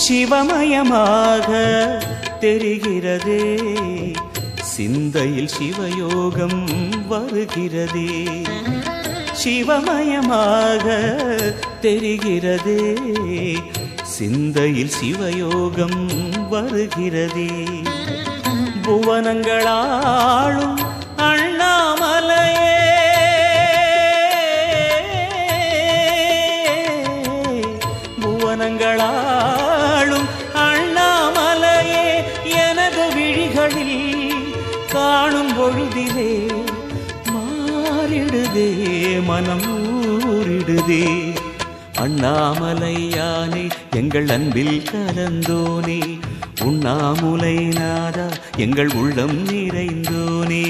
சிவமயமாக தெரிகிறதே, சிந்தையில் சிவயோகம் வருகிறதே. சிவமயமாக தெரிகிறதே, சிந்தையில் சிவயோகம் வருகிறதே. புவனங்களாளும் அண்ணாமலையே, புவனங்களாளும் அண்ணாமலையே, எனது விழிகளில் காணும் பொழுதிலே மாறிடுதே, மனம் ஊறிடுதே. அண்ணாமலையானே எங்கள் அன்பில் கலந்தோனே, உண்ணாமுலை நாதா எங்கள் உள்ளம் நிறைந்தோனே.